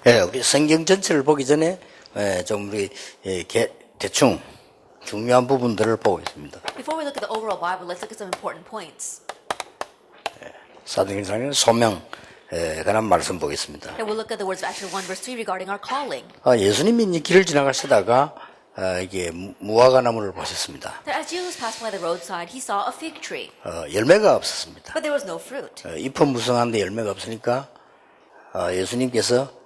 예, 우리 성경 전체를 보기 전에 좀 우리 대충 중요한 부분들을 보고 있습니다. Before we look at the overall Bible, let's look at some important points. 사도행전의 소명 관한 말씀 보겠습니다. And we'll look at the words of Acts 1 verse 3 regarding our calling. 예수님이 이 길을 지나가시다가 이게 무화과 나무를 보셨습니다. That as Jesus passed by the roadside, he saw a fig tree, 열매가 없었습니다. but there was no fruit. 잎은 무성한데 열매가 없으니까 예수님께서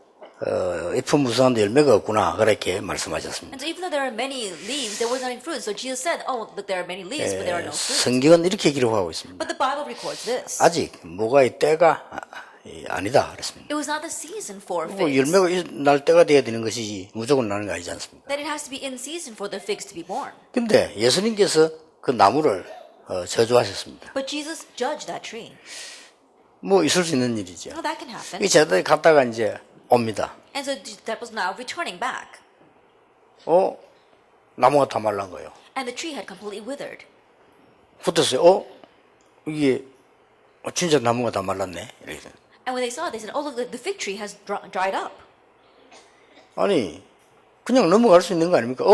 잎은 무성한데 열매가 없구나 그렇게 말씀하셨습니다. And so even though there are many leaves, there wasn't any fruit. So Jesus said, "Oh, look, there are many leaves, but there are no fruit." 성경은 이렇게 기록하고 있습니다. But the Bible records this. 아직 무화과의 때가 아니다 그랬습니다. It was not the season for 뭐 figs. 열매가 날 때가 돼야 되는 것이지 무조건 나는 거 아니지 않습니까? That it has to be in season for the figs to be born. 근데 예수님께서 그 나무를 저주하셨습니다. But Jesus judged that tree. 뭐 있을 수 있는 일이죠. Well, that can happen. 이 제자들이 갔다가 이제 옵니다. And so that was now returning back. 나무가 다 말란 거예요. And the tree had completely withered. 붙었어요. 이게 진짜 나무가 다 말랐네. 이렇게. And when they saw it, they said, "Oh, look, the fig tree has dried up." 아니 그냥 넘어갈 수 있는 거 아닙니까?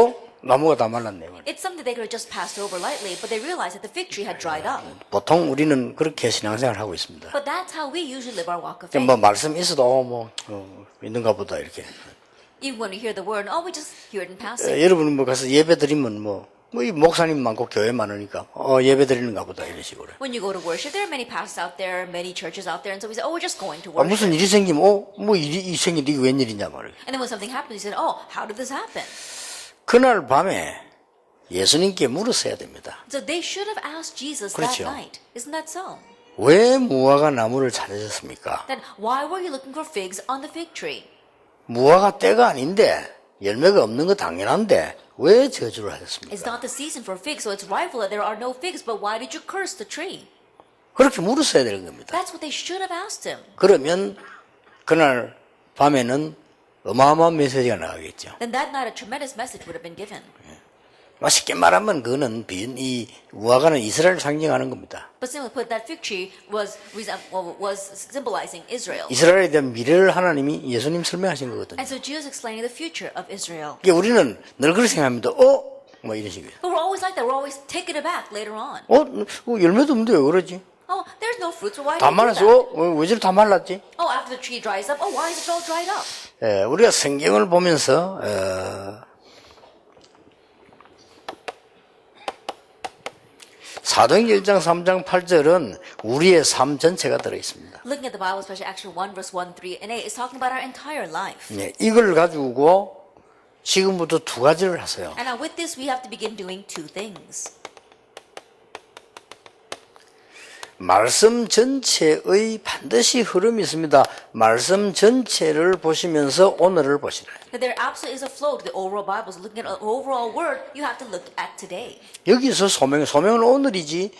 나무가 다 말랐네. It's something they could have just passed over lightly, but they realized that the fig tree had dried up. 보통 우리는 그렇게 신앙생활을 하고 있습니다. But that's how we usually live our walk of 그냥 faith. 뭐 말씀 있어도 있는가 보다 이렇게. Even when we hear the word, we just hear it in passing. 여러분 뭐 가서 예배 드리면 이 목사님 많고 교회 많으니까 예배 드리는가 보다 이런 식으로. When you go to worship, there are many pastors out there, many churches out there, and so we say, "Oh, we're just going to 무슨 worship." 일이 생기면 뭐 일이 생긴데 이게 웬일이냐 말이에요. And then when something happens, you say, "Oh, how did this happen?" 그날 밤에 예수님께 물었어야 됩니다. So they should have asked Jesus 그렇죠. that night. Isn't that so? 왜 무화과 나무를 찾으셨습니까? Then why were you looking for figs on the fig tree? 무화과 때가 아닌데 열매가 없는 거 당연한데 왜 저주를 It's 하셨습니까? not the season for figs, so it's rightful that there are no figs, but why did you curse the tree? 그렇게 물었어야 되는 겁니다. That's what they should have asked him. 그러면 그날 밤에는 어마어마한 메시지가 나가겠죠. Then that night a tremendous message would have been given. 쉽게 말하면 그거는 이 무화과는 이스라엘을 상징하는 겁니다. But simply put, that fig tree was symbolizing Israel. 이스라엘에 대한 미래를 하나님이 예수님 설명하신 거거든요. And so Jesus explaining the future of Israel. 그러니까 우리는 늘 그렇게 생각합니다. 뭐 이런 식이에요. But we're always like that. We're always taken aback later on. 열매도 없는데 왜 그러지? Oh, there's no fruit, so why 다 did you do 말라서 that? 왜 저리 다 말랐지? Oh, after the tree dries up, why is it all dried up? 우리가 성경을 보면서 사도행전 1장 3장 8절은 우리의 삶 전체가 들어있습니다. Looking at the Bible, especially Acts 1, verse 1, 3, and 8, it's talking about our entire life. 이걸 가지고 지금부터 두 가지를 하세요. And now with this, we have to begin doing two things. 말씀 전체의 반드시 흐름이 있습니다. 말씀 전체를 보시면서 오늘을 보시라. That there absolutely is a flow to the overall Bible. So looking at an overall word, you have to look at today. 여기서 소명은 오늘이지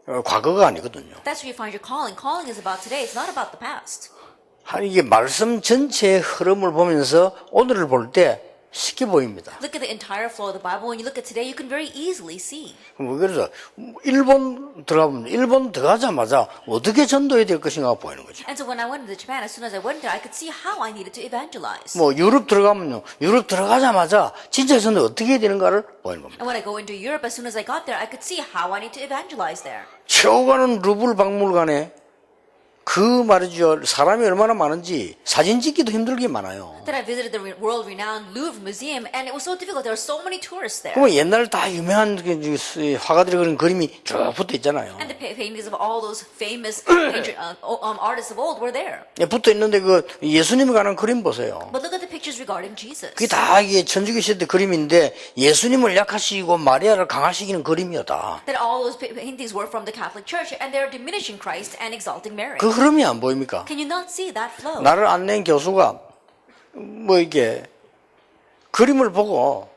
과거가 아니거든요. That's where you find your calling. Calling is about today. It's not about the past. 이게 말씀 전체의 흐름을 보면서 오늘을 볼 때 쉽게 보입니다. Look at the entire flow of the Bible. When you look at today, you can very easily see. 그래서 일본 들어가면 일본 들어가자마자 어떻게 전도해야 될 것인가 보이는 거죠. And so when I went into Japan, as soon as I went there, I could see how I needed to evangelize. 유럽 들어가면요. 유럽 들어가자마자 진짜 전도 어떻게 해야 되는가를 보이는 겁니다. And when I go into Europe, as soon as I got there, I could see how I need to evangelize there. 최고 가는 루블 박물관에 그 말이죠. 사람이 얼마나 많은지 사진 찍기도 힘들게 많아요. Then I visited the world-renowned Louvre Museum, and it was so difficult. There were so many tourists there. 그럼 옛날 다 유명한 화가들이 그린 그림이 쭉 붙어 있잖아요. And the paintings of all those famous artists of old were there. 붙어 있는데 그 예수님에 관한 그림 보세요. But look at the pictures regarding Jesus. 그게 다 이게 천주교 시대 그림인데 예수님을 약하시고 마리아를 강하시키는 그림이었다. That all those paintings were from the Catholic Church, and they're diminishing Christ and exalting Mary. 그 흐름이 안 보입니까? Can you not see that flow? 나를 안낸 교수가 이게 그림을 보고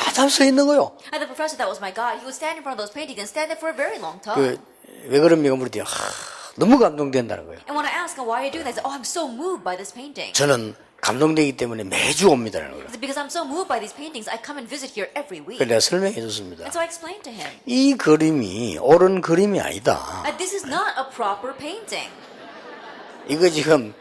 한참 서 있는 거요. And the professor that was my God, he would stand in front of those paintings and stand there for a very long time. 왜 그럽니까? 물었더니 너무 감동된다는 거예요. And when I asked him why are you doing that, he said, "Oh, I'm so moved by this painting." 저는 감동되기 때문에 매주 옵니다라는 거예요. It's because I'm so moved by these paintings, I come and visit here every week. 그래서 내가 설명해 줬습니다. And so I explained to him, 이 그림이 옳은 그림이 아니다. this is not a proper painting. 이거 지금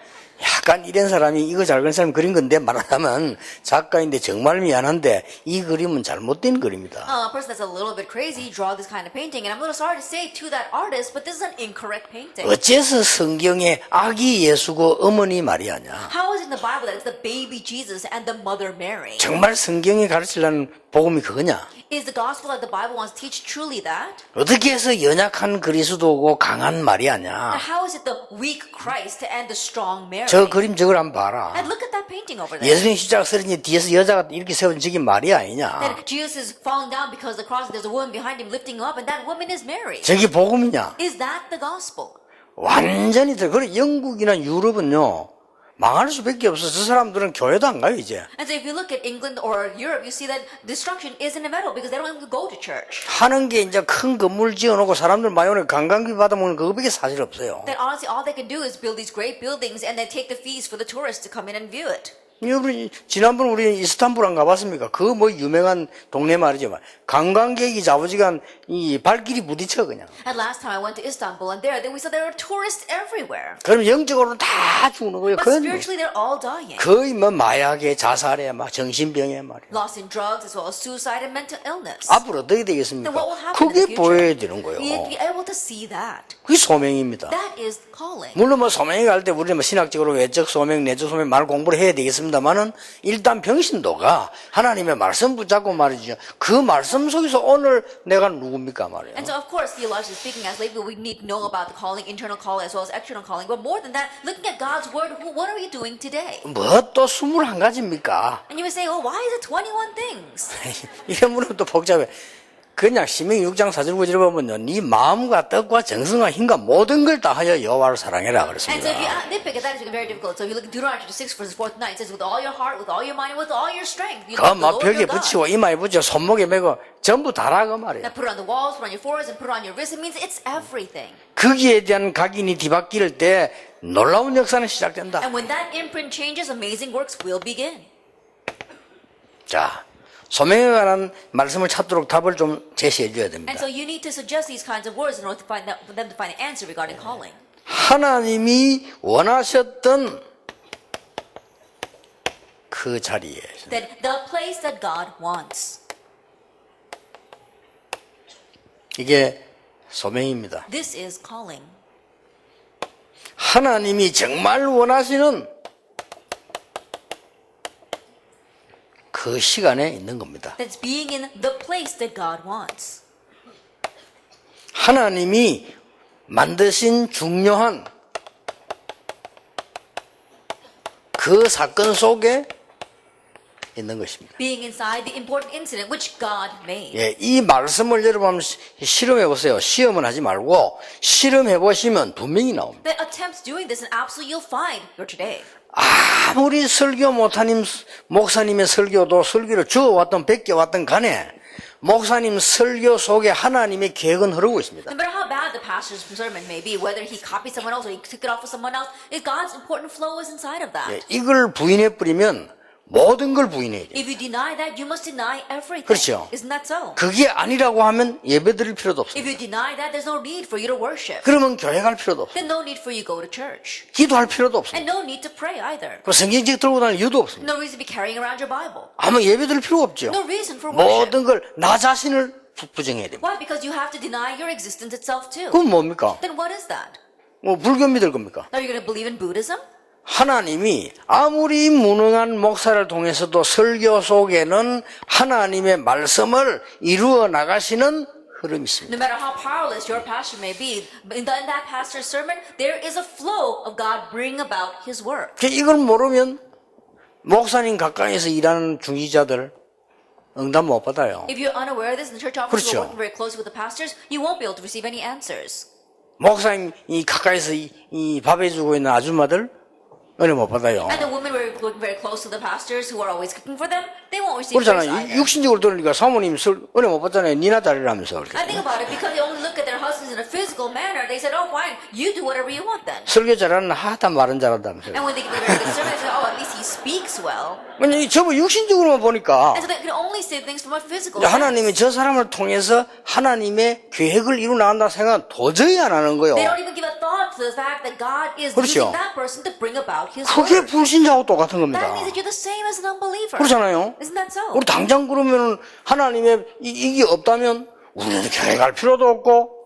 약간 이런 사람이 이거 잘 그린 사람이 그린 건데 말하자면 작가인데 정말 미안한데 이 그림은 잘못된 그림이다. A person that's a little bit crazy draw this kind of painting, and I'm a little sorry to say to that artist, but this is an incorrect painting. 어째서 성경에 아기 예수고 어머니 마리아냐? How is it in the Bible that it's the baby Jesus and the mother Mary? 정말 성경이 가르치려는 복음이 그거냐? Is the gospel that the Bible wants to teach truly that? 어떻게 해서 연약한 그리스도고 강한 마리아냐? And how is it the weak Christ and the strong Mary? 저 그림 저걸 한번 봐라. And look at that painting over there. 예수님 십자가 쓰러진 뒤에서 여자가 이렇게 세운 저기 마리아 아니냐? That Jesus is falling down because of the cross. There's a woman behind him lifting him up, and that woman is Mary. 저기 복음이냐? Is that the gospel? 완전히 그래 영국이나 유럽은요 망할 수밖에 없어. 저 사람들은 교회도 안 가요 이제. And so if you look at England or Europe, you see that destruction is inevitable because they don't even go to church. 하는 게 이제 큰 건물 지어놓고 사람들 많이 오는 관광비 받아먹는 그거밖에 사실 없어요. That honestly, all they can do is build these great buildings and then take the fees for the tourists to come in and view it. 여러분 지난번 우리 이스탄불 안 가봤습니까? 그 뭐 유명한 동네 말이죠. 관광객이 자부지간 이 발길이 부딪혀 그냥. And last time I went to Istanbul, and then we saw there were tourists everywhere. 그럼 영적으로는 다 죽는 거예요. But spiritually, they're all dying. 거의 뭐 마약에 자살에 막 정신병에 말이야. Lost in drugs as well as suicide and mental illness. 앞으로 어떻게 되겠습니까? Then what will happen in 그게 the 보여야 future? 되는 거예요. We need to be able to see that. 그게 소명입니다. That is calling. 물론 뭐 소명이 갈 때 우리는 뭐 신학적으로 외적 소명, 내적 소명 말 공부를 해야 되겠습니다만은 일단 병신도가 하나님의 말씀 붙잡고 말이죠. 그 말씀 속에서 오늘 내가 누굽니까 말이에요. And so, of course, theologically speaking, as labor, we need to know about the calling, internal calling as well as external calling. But more than that, looking at God's word, what are we doing today? 뭐 또 21가지입니까? And you would say, oh, why is it 21 things? 이런 분은 또 복잡해. 그냥 신명기 6장 4절 9절에 보면요. 네 마음과 뜻과 정성과 힘과 모든 걸 다하여 여호와를 사랑해라 And so if 그랬습니다. you nitpick at that, it's very difficult. So if you look at Deuteronomy chapter 6, verses 4 to 9, it says, with all your heart, with all your mind, and with all your strength, you love the 그막 Lord 벽에 your God. 붙이고 이마에 붙이고 손목에 메고 전부 다라 그 말이에요. Now put it on the walls, put it on your foreheads, and put it on your wrists. It means it's everything. 거기에 대한 각인이 뒤바뀔 때 놀라운 역사는 시작된다. And when that imprint changes, amazing works will begin. 자, 소명에 관한 말씀을 찾도록 답을 좀 제시해 줘야 됩니다. And so you need to suggest these kinds of words in order to find that, for them to find an answer regarding calling. 하나님이 원하셨던 그 자리에 That the place that God wants. 이게 소명입니다. This is calling. 하나님이 정말 원하시는 그 시간에 있는 겁니다. That's being in the place that God wants. 하나님이 만드신 중요한 그 사건 속에 있는 것입니다. Being inside the important incident which God made. 예, 이 말씀을 여러분 한번 실험해 보세요. 시험은 하지 말고 실험해 보시면 분명히 나옵니다. That attempts doing this, and absolutely you'll find here today. 아무리 설교 못하는 목사님의 설교도 설교를 주워왔던 베껴왔던 간에 목사님 설교 속에 하나님의 계획은 흐르고 있습니다. No matter how bad the pastor's sermon may be, whether he copied someone else or he took it off of someone else, God's important flow is inside of that. 예, 이걸 부인해버리면 모든 걸 부인해야 돼요. If you deny that, you must deny everything. 그렇죠. Isn't that so? 그게 아니라고 하면 예배 드릴 필요도 If 없습니다. you deny that, there's no need for you to worship. 그러면 교회 갈 필요도 없습니다. Then no need for you to go to church. 기도할 필요도 없습니다. And no need to pray either. 그 성경책 들고 다닐 이유도 없습니다. No reason to be carrying around your Bible. 아무 예배 드릴 필요가 없죠. No reason for worship. 모든 걸 나 자신을 부정해야 됩니다. Why? Because you have to deny your existence itself too. 그건 뭡니까? Then what is that? 뭐 불교 믿을 겁니까? Are you going to believe in Buddhism? 하나님이 아무리 무능한 목사를 통해서도 설교 속에는 하나님의 말씀을 이루어 나가시는 흐름이 있습니다. No matter how powerless your pastor may be, in that pastor's sermon, there is a flow of God bringing about His work. 이걸 모르면 목사님 가까이서 일하는 중지자들 응답 못 받아요. If you're unaware of this, and the church officers 그렇죠. are working very closely with the pastors, you won't be able to receive any answers. 목사님이 가까이서 이 밥 해주고 있는 아줌마들 은혜 못 받아요. And the women were working very close to the pastors who are always cooking for them, they won't receive grace 그렇잖아요. either. 육신적으로 들으니까 사모님 은혜 못 받잖아요. 니나 잘리라면서. I think about it, because they only look at their husbands in a physical manner, they said, oh fine, you do whatever you want then. 설교 잘하는 하다 말은 잘한다면서요. And when they give a very good sermon, they say, oh, at least he speaks well. 왜냐면 저거 육신적으로만 보니까 And so they can only say things from a physical 하나님이 sense. 저 사람을 통해서 하나님의 계획을 이루 나간다 생각은 도저히 안 하는 거예요. They don't even give a thought to the fact that God is 그렇죠. using that person to bring about his 그게 word. 불신자하고 똑같은 겁니다. That means that you're the same as an unbeliever. 그렇잖아요. Isn't that so? 우리 당장 그러면 하나님의 이게 없다면 우리는 교회 갈 필요도 없고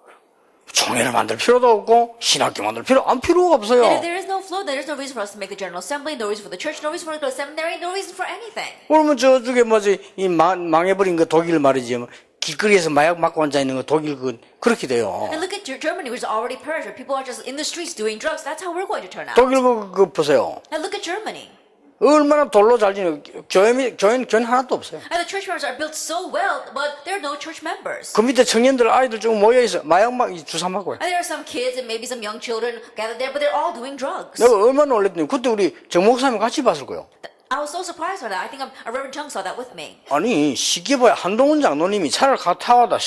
총회를 만들 필요도 없고 신학교 만들 필요가 And 없어요. if there is no flow, there is no reason for us to make the General Assembly, no reason for the church, no reason for us to go to seminary, no reason for anything. 그러면 저쪽에 뭐지 이 망해버린 그 독일 말이지 길거리에서 마약 맞고 앉아 있는 거 독일 그렇게 돼요. And look at Germany, which is already perished, where people are just in the streets doing drugs. That's how we're going to turn out. 독일 그 보세요. And look at Germany. 얼마나 돌로 잘 지내고 교회는 하나도 없어요. And the church members are built so well, but there are no church members. 그 밑에 청년들 아이들 좀 모여 있어 마약 막 주사 맞고요. And there are some kids and maybe some young children gathered there, but they're all doing drugs. 내가 얼마나 놀랬더니 그때 우리 정 목사님 같이 봤을 거예요. I was so surprised by that. I think Reverend Chung saw that with me. 아니 쉽게 봐야 한동훈 장로님이 차를 타와다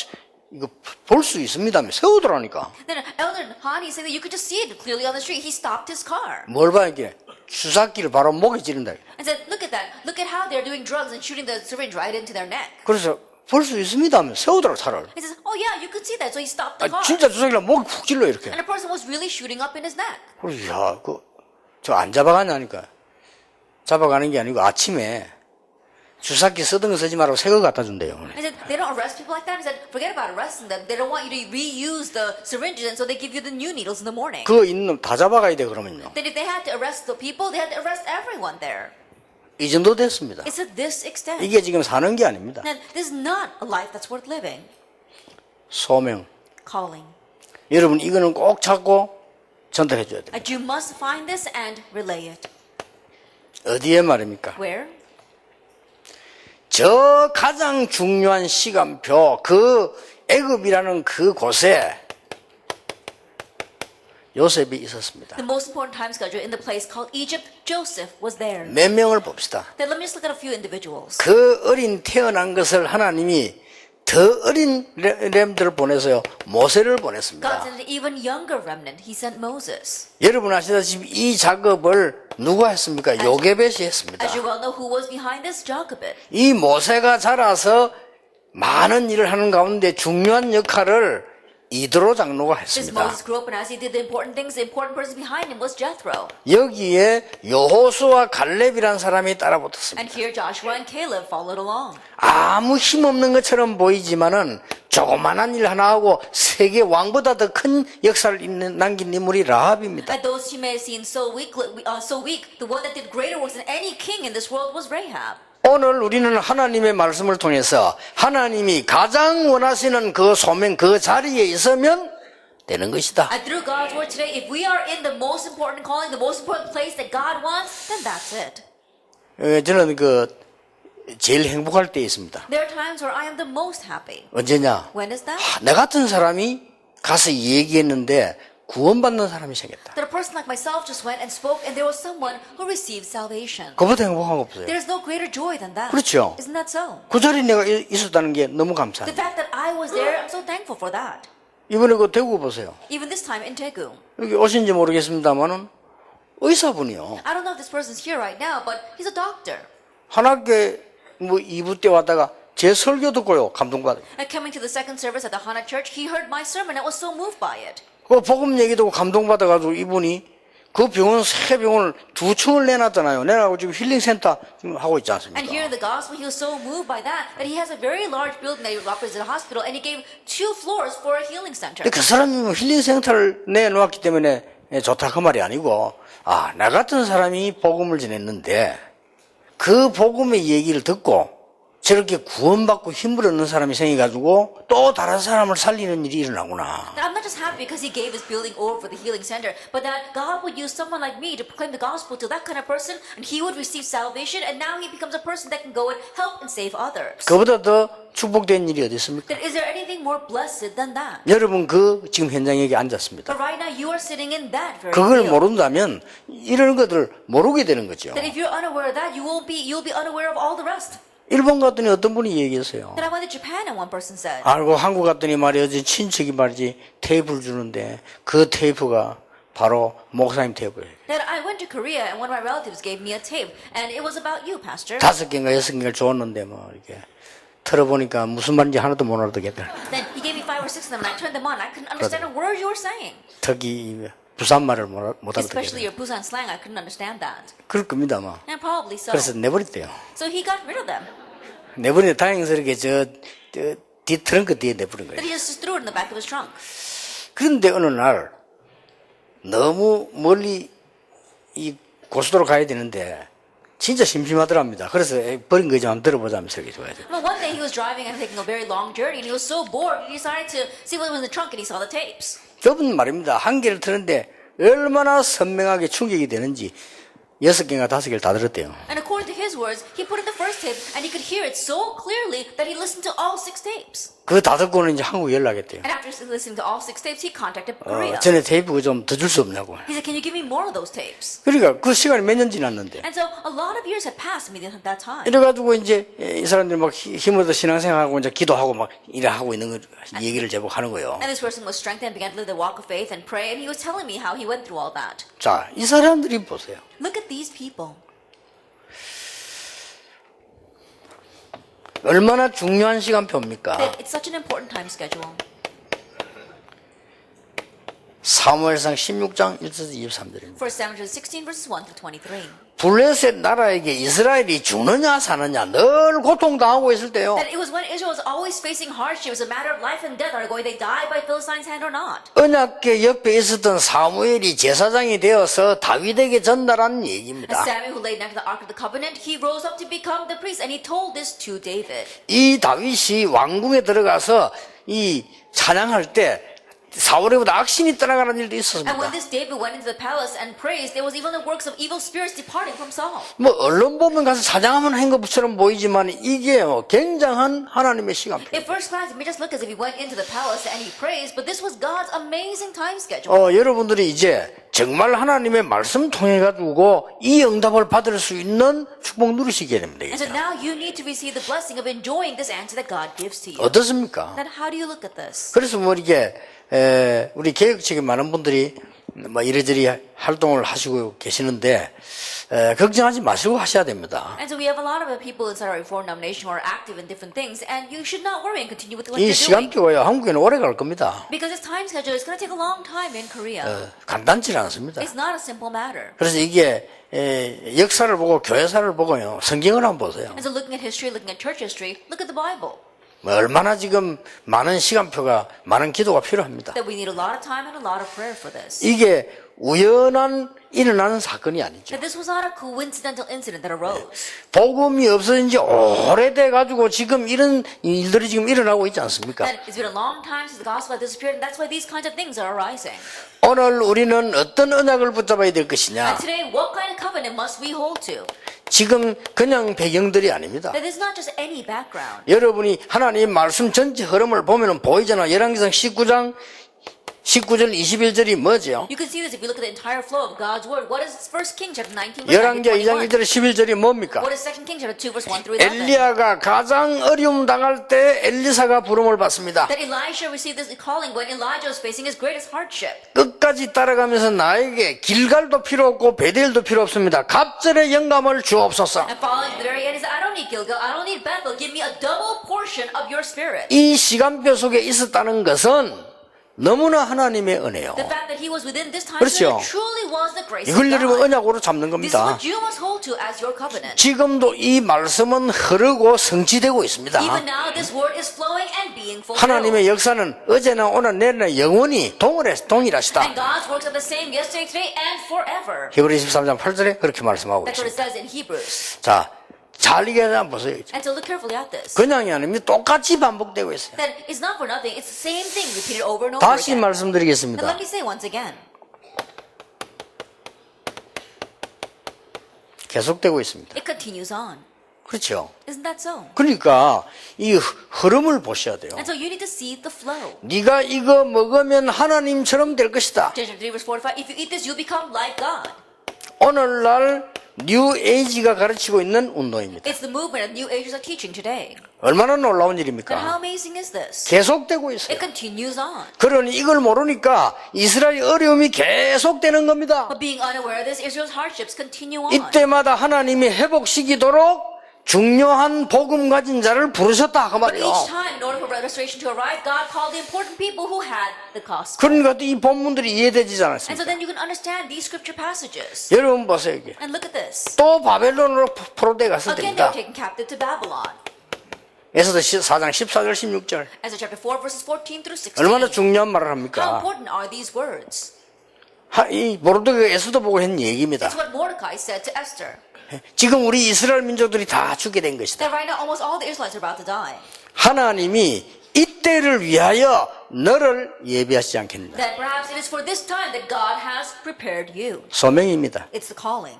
이거 볼 수 있습니다며 세우더라니까. Then Elder Hani said that you could just see it clearly on the street. He stopped his car 뭘 봐 이게 주사기를 바로 목에 찌른다. and said, "Look at that! Look at how they're doing drugs and shooting the syringe right into their neck." 그래서 볼 수 있습니다며 세우더라 차를. He says, "Oh yeah, you could see that." So he stopped the car. 진짜 주사기를 목에 푹 찔러 이렇게. And the person was really shooting up in his neck. 그래서 야, 저 안 잡아가냐니까. 잡아가는 게 아니고 아침에 주사기 쓰던 거 쓰지 말고 새 거 갖다 준대요. I said, they don't arrest people like that. He said, forget about arresting them. They don't want you to reuse the syringes, and so they give you the new needles in the morning. 그거 있는 놈 다 잡아가야 돼 그러면요. Then if they had to arrest the people, they had to arrest everyone there. 이 정도 됐습니다. It's at this extent. 이게 지금 사는 게 아닙니다. And this is not a life that's worth living. 소명. Calling. 여러분 이거는 꼭 찾고 전달해 줘야 돼요. And you must find this and relay it. 어디에 말입니까? Where? 저 가장 중요한 시간표 그 애굽이라는 그 곳에 요셉이 있었습니다. The most important time schedule in the place called Egypt, Joseph was there. 몇 명을 봅시다. Then let me just look at a few individuals. 그 어린 태어난 것을 하나님이 더 어린 렘들을 보내서요 모세를 God 보냈습니다. sent an even younger remnant. He sent Moses. 여러분 아시다시피 이 작업을 누가 했습니까? 요게벳이 했습니다. As you well know, who was behind this? Jochebed. 이 모세가 자라서 많은 일을 하는 가운데 중요한 역할을 이드로 장로가 As 했습니다. Moses grew up and as he did the important things, the important person behind him was Jethro. 여기에 여호수아 갈렙이라는 사람이 따라붙었습니다. And here Joshua and Caleb followed along. 아무 힘없는 것처럼 보이지만은 조그만한 일 하나 하고 세계 왕보다 더 큰 역사를 남긴 인물이 라합입니다. And those you may have seen so weak, the one that did greater works than any king in this world was Rahab. 오늘 우리는 하나님의 말씀을 통해서 하나님이 가장 원하시는 그 소명 그 자리에 있으면 되는 것이다. And through God's word today, if we are in the most important calling, the most important place that God wants, then that's it. 저는 제일 행복할 때 있습니다. There are times where I am the most happy. 언제냐? When is that? 내 같은 사람이 가서 얘기했는데 구원받는 사람이 생겼다. That a person like myself just went and spoke and there was someone who received salvation. 그보다 행복한 거 없어요. There's no greater joy than that. 그렇죠. Isn't that so? 그 자리에 내가 있었다는 게 너무 The 감사해요. fact that I was there, I'm so thankful for that. 이번에 그 대구 보세요. Even this time in Daegu. 여기 오신지 모르겠습니다만은 의사분이요. I don't know if this person's here right now, but he's a doctor. 한학교에 2부 때 왔다가 제 설교 듣고요 감동받아요. And coming to the second service at the Hana Church, he heard my sermon and was so moved by it. 그 복음 얘기 듣고 감동받아가지고 이분이 그 병원 새 병원을 2층을 내놨잖아요. 내놔고 지금 힐링센터 지금 하고 있지 않습니까? And here in the gospel, he was so moved by that he has a very large building that he operates as a hospital, and he gave 2 floors for a healing center. 근데 그 사람이 힐링센터를 내놓았기 때문에 좋다 그 말이 아니고 나 같은 사람이 복음을 전했는데 그 복음의 얘기를 듣고 저렇게 구원받고 힘을 얻는 사람이 생겨가지고 또 다른 사람을 살리는 일이 일어나구나. And I'm not just happy because he gave his building over for the healing center, but that God would use someone like me to proclaim the gospel to that kind of person, and he would receive salvation, and now he becomes a person that can go and help and save others. 그보다 더 축복된 일이 어디 있습니까? Then is there anything more blessed than that? 여러분 지금 현장에 앉았습니다. But right now you are sitting in that very 그걸 field. 모른다면 이런 것들 모르게 되는 거죠. That if you're unaware of that, you'll be unaware of all the rest. 일본 갔더니 어떤 분이 얘기했어요. Then I went to Japan and one person said, 알고 한국 갔더니 말이야, 어제 친척이 말이지 테이프를 주는데 그 테이프가 바로 목사님 테이프예요. that I went to Korea and one of my relatives gave me a tape and it was about you, Pastor. 5개인가 6개를 줬는데 뭐 이렇게 틀어보니까 무슨 말인지 하나도 못 알아듣겠더라. Then he gave me 5 or 6 of them and I turned them on. I couldn't understand a word you were saying. 특히 부산말을 못 Especially 알아듣겠더라. your Busan slang, I couldn't understand that. 그럴 겁니다 아마. And probably so. 그래서 내버렸대요. So he got rid of them. 내버리는데 다행스럽게 뒤 트렁크 뒤에 내버린 Then 거예요. he just threw it in the back of his trunk. 그런데 어느 날 너무 멀리 이 고속도로 가야 되는데 진짜 심심하더랍니다. 그래서 버린 거 좀 한번 들어보자면서 이렇게 좋아요. But one day he was driving and taking a very long journey and he was so bored he decided to see what was in the trunk and he saw the tapes. 저분 말입니다. 한 개를 들었는데 얼마나 선명하게 충격이 되는지 6개인가 5개를 다 들었대요. And according to his words, he put in the first tape and he could hear it so clearly that he listened to all 6 tapes. 그거 다 듣고는 이제 한국 연락했대요. And after listening to all 6 tapes, he contacted Korea. 전에 테이프 좀 더 줄 수 없냐고. He said, can you give me more of those tapes? 그러니까 그 시간이 몇 년 지났는데. And so a lot of years had passed at that time. 이래가지고 이제 이 사람들이 막 힘을 얻어 신앙생활하고 이제 기도하고 막 이래 하고 있는 거 얘기를 제법 하는 거예요. And this person was strengthened, began to live the walk of faith and pray, and he was telling me how he went through all that. 자, 이 사람들이 보세요. Look at these people. 얼마나 중요한 시간표입니까? It's such an important time schedule. 사무엘상 16장 1절에서 23절입니다. 1 Samuel 16 verses 1 through 23. 블레셋 나라에게 이스라엘이 죽느냐 사느냐 늘 고통당하고 있을 때요. That it was when Israel was always facing hardships, a matter of life and death, are they die by Philistines' hand or not? 언약궤 옆에 있었던 사무엘이 제사장이 되어서 다윗에게 전달한 And 얘기입니다. Samuel, who laid next to the Ark of the Covenant, he rose up to become the priest, and he told this to David. 이 다윗이 왕궁에 들어가서 이 찬양할 때 사울에보다 악신이 떠나가는 일도 And 있었습니다. when this David went into the palace and praised, there was even the works of evil spirits departing from Saul. 뭐 언론 보면 가서 찬양하면 한 것처럼 보이지만 이게 굉장한 하나님의 시간표. At first glance, it may just look as if he went into the palace and he praised, but this was God's amazing time schedule. 여러분들이 이제 정말 하나님의 말씀 통해 가지고 이 응답을 받을 수 있는 축복 누리시게 됩니다. And so now you need to receive the blessing of enjoying this answer that God gives to you. 어떻습니까? Then how do you look at this? 그래서 뭐 이게 우리 개혁 측에 많은 분들이 뭐 이래저래 활동을 하시고 계시는데 걱정하지 마시고 하셔야 됩니다. And so we have a lot of people inside our Reformed denomination who are active in different things, and you should not worry and continue with what 이 you're doing. 시간표가요 한국에는 오래 갈 겁니다. Because this time schedule is going to take a long time in Korea. 간단치 않습니다. It's not a simple matter. 그래서 이게 역사를 보고 교회사를 보고요 성경을 한번 보세요. And so looking at history, looking at church history, look at the Bible. 뭐 얼마나 지금 많은 시간표가 많은 기도가 필요합니다. That we need a lot of time and a lot of prayer for this. 이게 우연한 일어나는 사건이 아니죠. That this was not a coincidental incident that arose. 복음이 없어진 지 오래돼 가지고 지금 이런 일들이 지금 일어나고 있지 않습니까? That it's been a long time since the gospel had disappeared, and that's why these kinds of things are arising. 오늘 우리는 어떤 언약을 붙잡아야 될 것이냐? And today, what kind of covenant must we hold to? 지금 그냥 배경들이 아닙니다. That is not just any background. 여러분이 하나님 말씀 전체 흐름을 보면 보이잖아. 열왕기상 19장 19절 21절이 뭐죠? You can see this if you look at the entire flow of God's word. What is 1 Kings chapter 19 verse 열왕기하 2장 21? 1절 11절이 뭡니까? What is 2 Kings chapter 2 verse 1 through 11? 엘리야가 가장 어려움 당할 때 엘리사가 부름을 받습니다. That Elisha received this calling when Elijah was facing his greatest hardship. 끝까지 따라가면서 나에게 길갈도 필요 없고 베델도 필요 없습니다. 갑절의 영감을 주옵소서. And following to the very end, he said, I don't need Gilgal, I don't need Bethel. Give me a double portion of your spirit. 이 시간표 속에 있었다는 것은 너무나 하나님의 은혜요. The fact that he was within this time 그렇죠. period truly was the grace of 이걸 여러분 God. 언약으로 잡는 This is 겁니다. what you must hold to as your covenant. 지금도 이 말씀은 흐르고 성취되고 있습니다. Even now, this word is flowing and being fulfilled. 하나님의 역사는 어제나 오늘 내일이나 영원히 동일하시다. And God's works are the same yesterday, today, and forever. 히브리 13장 8절에 그렇게 말씀하고 That's what it 있습니다. says in Hebrews. 자, 잘 이게 한번 보세요. And so look carefully at this. 그냥이 아닙니다. 똑같이 반복되고 있어요. That it's not for nothing. It's the same thing repeated over and over 다시 again. Now 말씀드리겠습니다. let me say once again. 계속되고 있습니다. It continues on. 그렇죠. Isn't that so? 그러니까 이 흐름을 보셔야 돼요. And so you need to see the flow. 네가 이거 먹으면 하나님처럼 될 것이다. Genesis 3 verse 4 to 5. If you eat this, you become like God. 오늘날 뉴 에이지가 가르치고 있는 운동입니다. It's the movement that New Agers are teaching today. 얼마나 놀라운 And how 일입니까? amazing is this? 계속되고 있어요. It continues on. 그러니 이걸 모르니까 이스라엘 어려움이 계속되는 겁니다. But being unaware of this, Israel's hardships continue on. 이때마다 하나님이 회복시키도록 중요한 복음 가진 자를 부르셨다 그 But 말이에요. each time, in order for restoration to arrive, God called the important people who had the gospel. 그러니까 또 이 본문들이 이해되지 And so 않았습니다. then you can understand these scripture passages. 여러분 보세요 이게. And look at this. 또 바벨론으로 포로돼 갔을 Again, they were 때입니다. taken captive to Babylon. 에서도 4장 14절 16절 Ezra chapter 4, verses 14 through 16. 얼마나 중요한 말을 How 합니까? important are these words? 이 모르드가 에서도 보고 한 얘기입니다. It's what Mordecai said to Esther. 지금 우리 이스라엘 민족들이 다 죽게 된 것이다. That right now, almost all the Israelites are about to die. 하나님이 이때를 위하여 너를 예비하시지 않겠느냐. That perhaps it is for this time that God has prepared you. 소명입니다. It's the calling.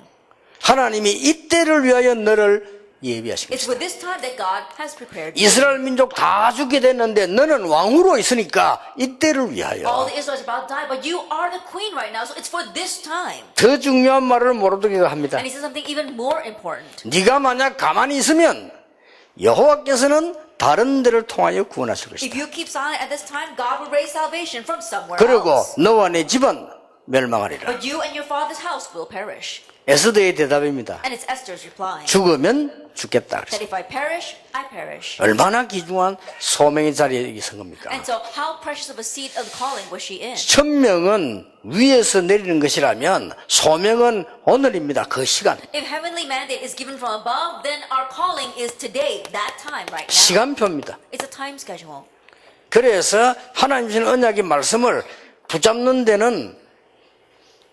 하나님이 이때를 위하여 너를 예비하신 It's 것이다. for this time that God has prepared you. 이스라엘 민족 다 죽게 됐는데 너는 왕으로 있으니까 이때를 All 위하여. the Israelites are about to die, but you are the queen right now, so it's for this time. 더 중요한 말을 모르드게가 합니다. And he says something even more important. 네가 만약 가만히 있으면 여호와께서는 다른 데를 통하여 구원하실 If 것이다. you keep silent at this time, God will raise salvation from somewhere 그리고 else. 너와 내 집은 멸망하리라. But you and your father's house will perish. 에스더의 대답입니다. And it's Esther's reply. 죽으면 죽겠다. That if I perish, I perish. 얼마나 귀중한 소명의 자리에 선 겁니까? And so how precious of a seat of the calling was she in? 천명은 위에서 내리는 것이라면 소명은 오늘입니다. 그 시간. If heavenly mandate is given from above, then our calling is today, that time right now. 시간표입니다. It's a time schedule. 그래서 하나님 주신 언약의 말씀을 붙잡는 데는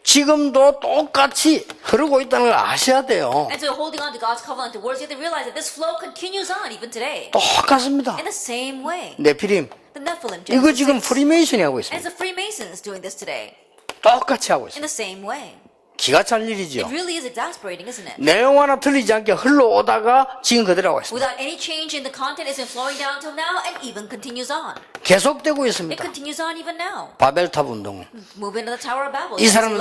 지금도 똑같이 흐르고 있다는 걸 아셔야 돼요. And so holding on to God's covenant words, you have to realize that this flow continues on even today. 똑같습니다. In the same way. 네피림. The Nephilim, 이거 Genesis 지금 6. 프리메이션이 하고 And 있습니다. it's the Freemasons doing this today. 똑같이 하고 In 있습니다. the same way. 기가 찬 It 일이죠. really is exasperating, isn't it? 내용 하나 틀리지 않게 흘러오다가 지금 그대로 하고 있습니다. Without any change in the content, it's been flowing down till now and even continues on. 계속되고 It 있습니다. continues on even now. 바벨탑 운동. Moving to the Tower of Babel. 이 사람들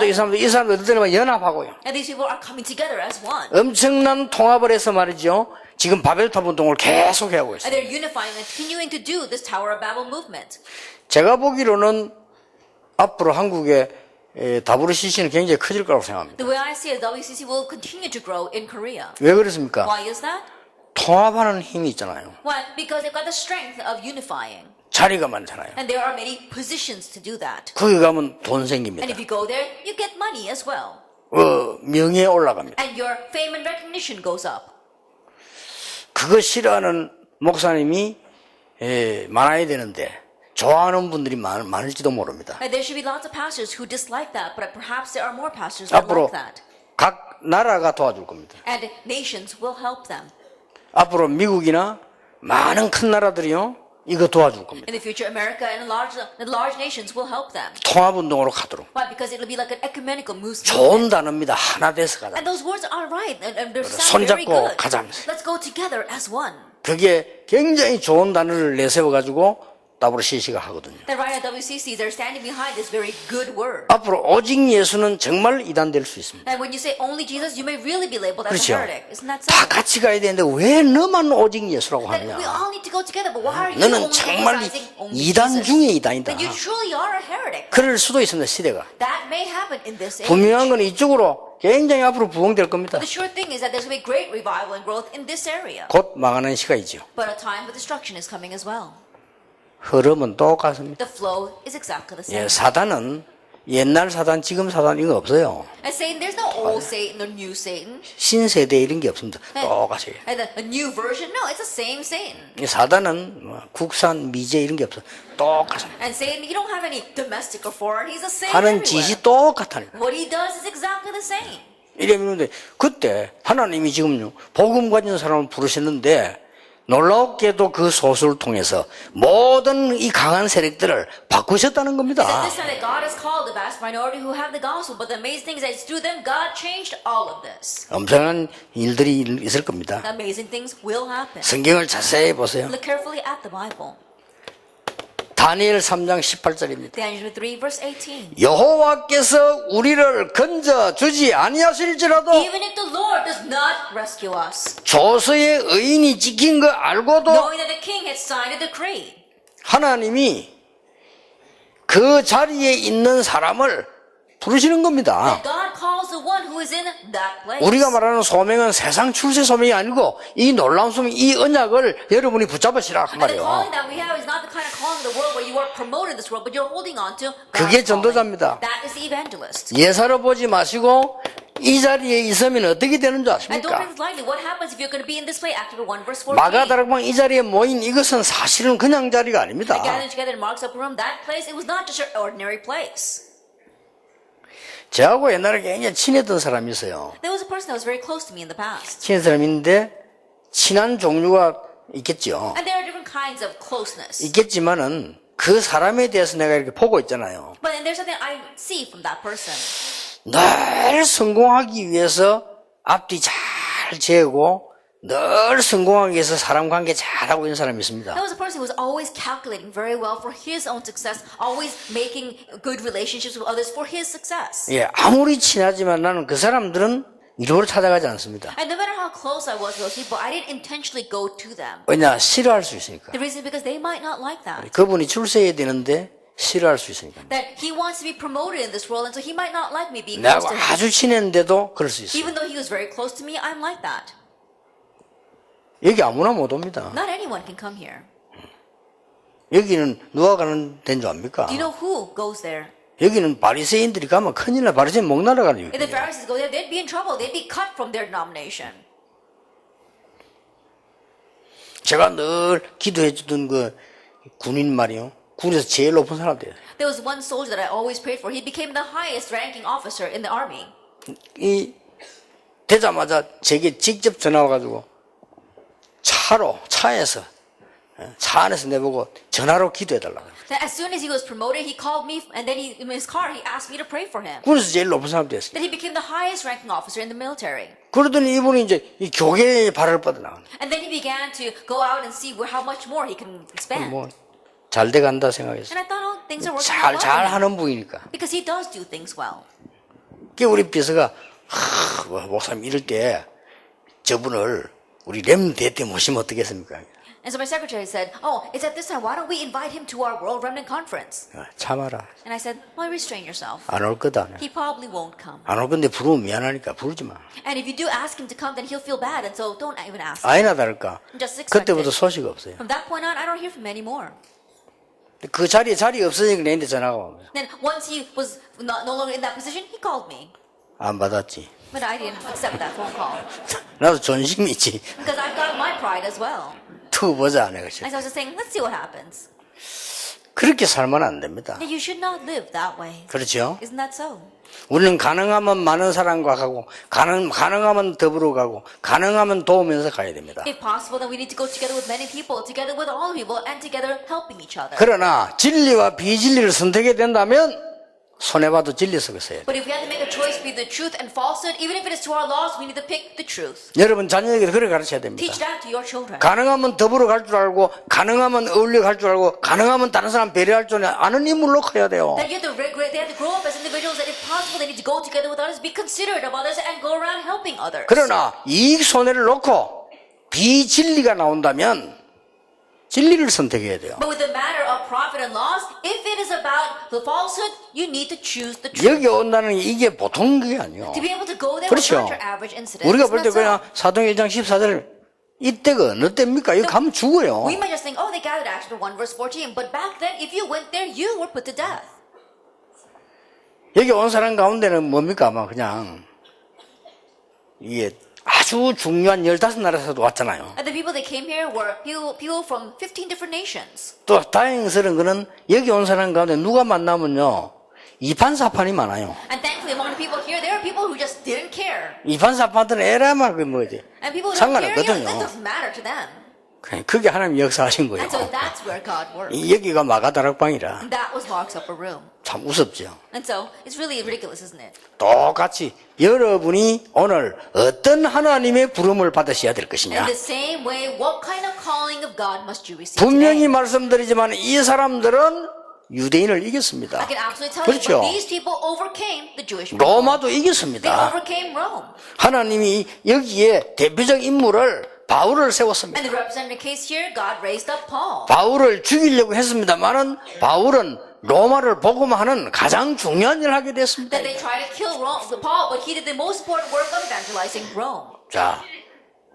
어떨 때는 연합하고요. And these people are coming together as one. 엄청난 통합을 해서 말이죠. 지금 바벨탑 운동을 계속 하고 있어요. And they're unifying and continuing to do this Tower of Babel movement. 제가 보기로는 앞으로 한국의 WCC는 굉장히 커질 거라고 생각합니다. The way I see it, WCC will continue to grow in Korea. 왜 그렇습니까? Why is that? 통합하는 힘이 있잖아요. Why? Because they've got the strength of unifying. 자리가 많잖아요. And there are many positions to do that. 거기 가면 돈 And 생깁니다. if you go there, you get money as well. 명예 올라갑니다. And your fame and recognition goes up. 그거 싫어하는 목사님이 많아야 되는데 좋아하는 분들이 많을지도 모릅니다. And there should be lots of pastors who dislike that, but perhaps there are more pastors that 앞으로 like that. 각 나라가 도와줄 겁니다. And nations will help them. 앞으로 미국이나 많은 큰 나라들이요 이거 도와줄 겁니다. In the future, America and the large nations will help them. 통합운동으로 가도록. Why? Because it'll be like an ecumenical movement. 좋은 단어입니다. 하나 돼서 가자. And those words are right, and they sound very 손잡고 good. 가자면서. Let's go together as one. 그게 굉장히 좋은 단어를 내세워가지고 WCC가 하거든요. That right at WCC, they're standing behind this very good word. 앞으로 오직 예수는 정말 이단될 수 있습니다. And when you say only Jesus, you may really be labeled as a 그렇죠. heretic. Isn't that so? 다 같이 가야 되는데 왜 너만 오직 예수라고 That we 하느냐. all need to go together, but why are you 너는 only 정말 emphasizing only 이단 Jesus? 중에 이단이다. Then you truly are a heretic. 그럴 수도 있습니다. 시대가. That may happen in this age. 분명한 건 이쪽으로 굉장히 앞으로 부흥될 겁니다. But the sure thing is that there's going to be great revival and growth in this area. 곧 망하는 시간이죠. But a time of destruction is coming as well. 흐름은 똑같습니다. The flow is exactly the same. 사단은 옛날 사단, 지금 사단 이거 없어요. And Satan, there's no old Satan or new Satan. 신세대 이런 게 없습니다. 똑같아요. And a new version? No, it's the same Satan. 사단은 국산, 미제 이런 게 없어요. 똑같습니다. And Satan, you don't have any domestic or foreign. He's the same 하는 everywhere. 짓이 똑같다니까. What he does is exactly the same. 이랬는데 그때 하나님이 지금요 복음 가진 사람을 부르셨는데 놀랍게도 그 소수를 통해서 모든 이 강한 세력들을 바꾸셨다는 It's 겁니다. at this time that God has called the vast minority who have the gospel, but the amazing thing is that it's through them God changed all of this. 엄청난 일들이 있을 겁니다. The amazing things will happen. 성경을 자세히 보세요. Look carefully at the Bible. 다니엘 3장 18절입니다. Daniel 3 verse 18. 여호와께서 우리를 건져 주지 아니하실지라도 Even if the Lord does not rescue us, 조서의 의인이 지킨 거 알고도 knowing that the king had signed a decree, 하나님이 그 자리에 있는 사람을 부르시는 겁니다. that God calls the one who is in that place. 우리가 말하는 소명은 세상 출세 소명이 아니고 이 놀라운 소명, 이 언약을 여러분이 붙잡으시라 그 And the 말이에요. calling that we have is not the kind of calling of the world where you are promoted in this world, but you're holding on to God's 그게 calling. 전도자입니다. That is the evangelist. 예사로 보지 마시고 이 자리에 있으면 어떻게 되는 줄 And don't 아십니까? think lightly. What happens if you're going to be in this place? Acts 1 verse 14. 마가다락방 이 자리에 모인 이것은 사실은 그냥 자리가 아닙니다. The gathering together in Mark's upper room, that place, it was not just an ordinary place. 저하고 옛날에 굉장히 친했던 사람이 있어요. There was a person that was very close to me in the past. 친한 사람인데 친한 종류가 있겠죠. And there are different kinds of closeness. 있겠지만은 그 사람에 대해서 내가 이렇게 보고 있잖아요. But there's something I see from that person. 늘 성공하기 위해서 앞뒤 잘 재고 늘 성공하기 위해서 사람 관계 잘하고 있는 사람이 있습니다. There was a person who was always calculating very well for his own success, always making good relationships with others for his success. 예, 아무리 친하지만 나는 그 사람들은 일부러 찾아가지 않습니다. And no matter how close I was to those people, I didn't intentionally go to them. 왜냐, 싫어할 수 있으니까. The reason is because they might not like that. 그분이 출세해야 되는데 싫어할 수 있으니까. That he wants to be promoted in this world, and so he might not like me being 나하고 close to him. 아주 친했는데도 그럴 수 있어요. Even though he was very close to me, I'm like that. 여기 아무나 못 옵니다. Not anyone can come here. 여기는 누가 가는 데인 줄 압니까? Do you know who goes there? 여기는 바리새인들이 가면 큰일 나. 바리새인 목나라 가는 If the 여기예요. Pharisees go there, they'd be in trouble. They'd be cut from their denomination. 제가 늘 기도해 주던 그 군인 말이요. 군에서 제일 높은 사람들. There was one soldier that I always prayed for. He became the highest ranking officer in the army. 이 되자마자 제게 직접 전화 와가지고 차에서 차 안에서 내보고 전화로 기도해달라고. That as soon as he was promoted, he called me, and then in his car, he asked me to pray for him. 군에서 제일 높은 사람 됐어요. That he became the highest ranking officer in the military. 그러더니 이분이 이제 이 교계에 발을 뻗어나가는. And then he began to go out and see how much more he can expand. 뭐 잘 돼간다 생각했어요. And I thought, oh, things are working out well. 잘 for him. 하는 분이니까. Because he does do things well. 그 우리 비서가 목사님 이럴 때 저분을 우리 렘대 때 모시면 어떻겠습니까? And so my secretary said, oh, it's at this time. Why don't we invite him to our World Remnant Conference? 참아라. And I said, well, restrain yourself. 안 올 거다. He probably won't come. 안 올 건데 부르면 미안하니까 부르지 마. And if you do ask him to come, then he'll feel bad. And so don't even ask. 아니나 다를까. Just expect 그때부터 it. 소식 없어요. From that point on, I don't hear from him anymore. 그 자리 없어지니까 내한테 전화가 온 거예요. Then once he was no longer in that position, he called me. 안 받았지. But I didn't accept that phone call. 나도 존심이 있지. Because I've got my pride as well. 두고 보자 내가. And so I was just saying, let's see what happens. 그렇게 살면 안 됩니다. And you should not live that way. 그렇죠? Isn't that so? 우리는 가능하면 많은 사람과 가고 가능하면 더불어 가고 가능하면 도우면서 가야 됩니다. If possible, then we need to go together with many people, together with all people, and together helping each other. 그러나 진리와 비진리를 선택해야 된다면 손해봐도 진리 속에서 해야 돼요. But if we have to make a choice between the truth and falsehood, even if it is to our loss, we need to pick the truth. 여러분 자녀에게 그렇게 가르쳐야 됩니다. Teach that to your children. 가능하면 더불어 갈 줄 알고 가능하면 어울려 갈 줄 알고 가능하면 다른 사람 배려할 줄 아는 인물로 커야 돼요. That they have to grow up as individuals, that if possible, they need to go together with others, be considerate of others, and go around helping others. 그러나 이익 손해를 놓고 비진리가 나온다면 진리를 선택해야 돼요. But with the matter of profit and loss, if it is about the falsehood, you need to choose the truth. 여기 온다는 게 이게 보통 게 아니에요. To be able to go there was 그렇죠. not your average incident. 우리가 Isn't 볼 때 that so? 그냥 사도행전 1장 14절 이때가 어느 때입니까? 여기 가면 죽어요. We might just think, oh, they gathered Acts 1 verse 14. But back then, if you went there, you were put to death. 여기 온 사람 가운데는 뭡니까? 아마 그냥 이게 아주 중요한 15나라에서도 왔잖아요. And the people that came here were people from 15 different nations. 또 다행스러운 거는 여기 온 사람 가운데 누가 만나면요 2판4판이 많아요. And thankfully, among the people here, there are people who just didn't care. 2판4판들은 에라마 그 뭐지 And people who don't care, 상관없거든요. it doesn't matter to them. 그게 하나님 역사하신 거예요. And so that's where God worked. 여기가 마가다락방이라 And that was Mark's upper room. 참 우습죠. And so it's really ridiculous, isn't it? 똑같이 여러분이 오늘 어떤 하나님의 부름을 받으셔야 될 In 것이냐. the same way, what kind of calling of God must you receive 분명히 today? 말씀드리지만 이 사람들은 유대인을 I 이겼습니다. can absolutely tell 그렇죠. you, but these people overcame the Jewish people. 로마도 They 이겼습니다. overcame Rome. 하나님이 여기에 대표적 인물을 바울을 세웠습니다. And the representative case here, God raised up Paul. 바울을 죽이려고 했습니다만은 바울은 로마를 복음하는 가장 중요한 일을 하게 됐습니다. That they tried to kill Paul, but he did the most important work of evangelizing Rome. 자,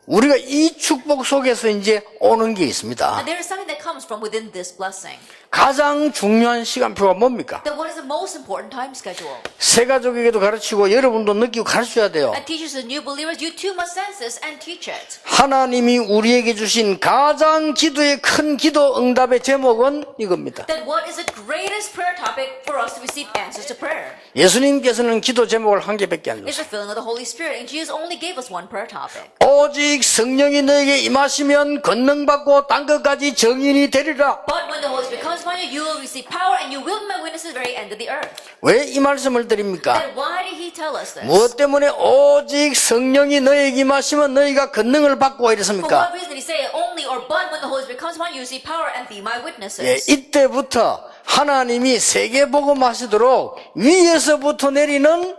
우리가 이 축복 속에서 이제 오는 게 있습니다. And there is something that comes from within this blessing. 가장 중요한 시간표가 뭡니까? Then what is the most important time schedule? 새 가족에게도 가르치고 여러분도 느끼고 가르쳐야 돼요. And teaches the new believers, you too must sense this and teach it. 하나님이 우리에게 주신 가장 기도의 큰 기도 응답의 제목은 이겁니다. Then what is the greatest prayer topic for us to receive answers to prayer? 예수님께서는 기도 제목을 한 개밖에 안 It's 줬어요. the filling of the Holy Spirit, and Jesus only gave us one prayer topic. 오직 성령이 너에게 임하시면 권능받고 땅 끝까지 정인이 되리라. But when the Holy Spirit comes upon you, you will receive power, and you will be my witnesses to the very end of the earth. 왜 이 말씀을 드립니까? Then why did he tell us this? 무엇 때문에 오직 성령이 너에게 임하시면 너희가 권능을 받고 For 이랬습니까? what reason did he say only or but when the Holy Spirit comes upon you, receive power and be my witnesses? 예, 이때부터 하나님이 세계복음하시도록 위에서부터 내리는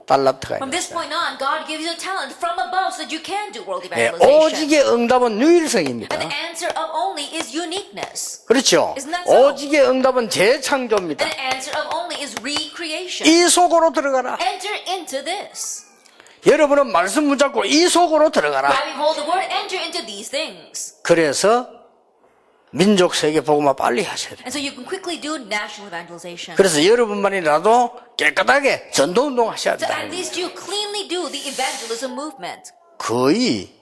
달란트가 From this 있어요. point on, God gives you a talent from above so that you can do world 예, evangelization. 오직의 응답은 유일성입니다. And the answer of only is uniqueness. 그렇죠. Isn't that so? 오직의 응답은 재창조입니다. And the answer of only is recreation. 이 속으로 들어가라. Enter into this. 여러분은 말씀 붙잡고 이 속으로 들어가라. Grabbing hold of the word, enter into these things. 그래서 민족 세계 복음화 빨리 하셔야 돼요. And so you can quickly do national evangelization. 그래서 여러분만이라도 깨끗하게 전도운동 하셔야 So 된다. at least you cleanly do the evangelism movement. 거의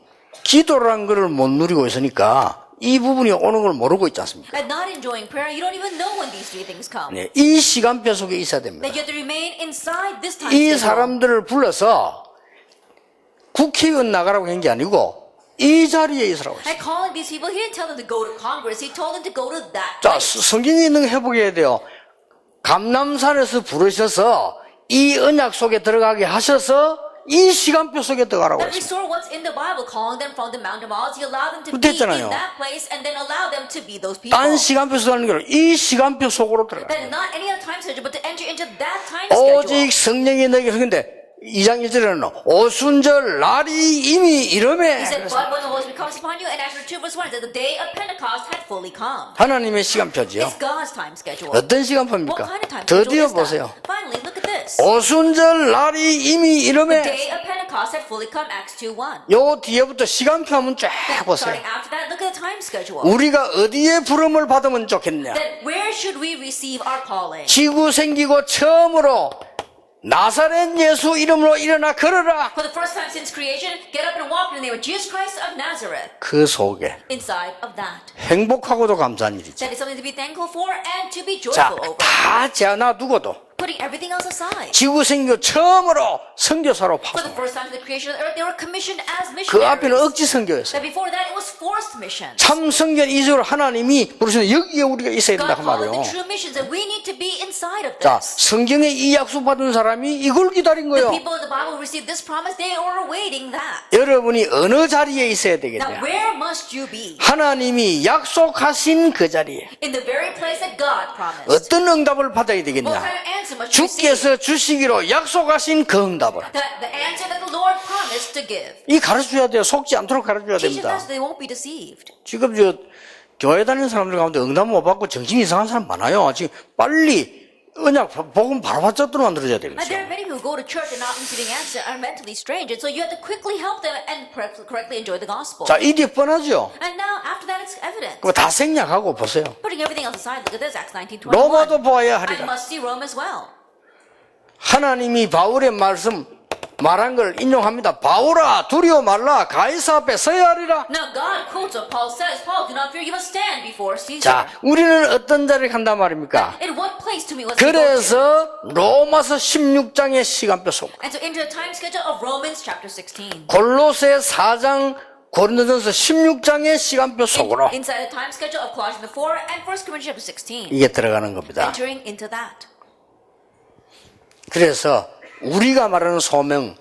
기도라는 것을 못 누리고 있으니까 이 부분이 오는 걸 모르고 있지 않습니까? And not enjoying prayer, you don't even know when these three things come. 네, 이 시간표 속에 있어야 됩니다. That you have to remain inside this time 이 schedule. 사람들을 불러서 국회의원 나가라고 한 게 아니고 이 자리에 있으라고 했어요. And calling these people, he didn't tell them to go to Congress. He told them to go to that 자, place. 성경에 있는 거 해보게 해야 돼요. 감남산에서 부르셔서 이 언약 속에 들어가게 하셔서 이 시간표 속에 들어가라고 That 했어요. restore what's in the Bible, calling them from the Mount of Olives. He allowed them to be 됐잖아요. in that place and then allow them to be those people. 딴 시간표 속에 하는 게 아니라 이 시간표 속으로 들어가. Then not any other time schedule, but to enter into that time schedule. 오직 성령이 너에게 근데 2장 1절에는 오순절 날이 이미 He 이름에 said, but when the Holy Spirit comes upon you, and Acts 2 verse 1 said, the day of Pentecost had fully come. 하나님의 시간표지요. It's God's time schedule. 어떤 What 시간표입니까? kind of time schedule 드디어 is that? 보세요. Finally, look at this. 오순절 날이 이미 The 이름에 day of Pentecost had fully come, Acts 2:1. 요 뒤에부터 시간표 한번 쫙 보세요. Starting after that, look at the time schedule. 우리가 어디에 부름을 받으면 좋겠냐? Then where should we receive our calling? 지구 생기고 처음으로 나사렛 예수 이름으로 일어나 걸어라. For the first time since creation, get up and walk in the name of Jesus Christ of Nazareth. 그 속에 Inside of that. 행복하고도 감사한 일이죠. That is something to be thankful for and to be 자, joyful over. 다 재놔두고도 Putting everything else aside. 지구 생기고 처음으로 선교사로 For the 파송. first time in the creation of the earth, they were commissioned as 그 앞에는 missionaries. 억지 선교였어요. That before that, it was forced missions. 참 선교는 이적으로 하나님이 부르시는 여기에 우리가 있어야 된다 그 God called it 말이에요. the true missions, and we need to be inside of 자, this. 성경에 이 약속 받은 사람이 이걸 기다린 The 거예요. people in the Bible who received this promise, they were awaiting that. 여러분이 어느 자리에 있어야 Now, 되겠냐? where must you be? 하나님이 약속하신 그 자리에 In the very place that God promised. 어떤 응답을 받아야 What 되겠냐? kind of answer must you receive? 주께서 주시기로 약속하신 그 응답을 The answer that the Lord promised to give. 이 가르쳐줘야 돼요. 속지 않도록 가르쳐줘야 Teach them 됩니다. that so they won't be deceived. 지금 저 교회 다니는 사람들 가운데 응답 못 받고 정신 이상한 사람 많아요. 지금 빨리 언약 복음 바로 받도록 만들어줘야 And 되겠죠. there are many who go to church and not receiving answer are mentally strange, and so you have to quickly help them and correctly enjoy the gospel. 자, 이게 뻔하죠. And now, after that, it's evident. 그거 다 생략하고 보세요. Putting everything else aside, look at this, Acts 19:21. 로마도 보아야 I 하리라. must see Rome as well. 하나님이 바울의 말씀 말한 걸 인용합니다. 바울아 두려워 말라 가이사 앞에 서야 하리라. Now God quotes what Paul says. Paul, do not fear, you must stand before Caesar. 자, 우리는 어떤 자리에 간단 말입니까? In what place to me was he go to? 그래서 로마서 16장의 시간표 속 And so into the time schedule of Romans chapter 16. 골로새 4장 고린도전서 16장의 시간표 속으로 Inside the time schedule of Colossians 4 and 1 Corinthians chapter 16. 이게 들어가는 겁니다. Entering into that. 그래서 우리가 말하는 소명,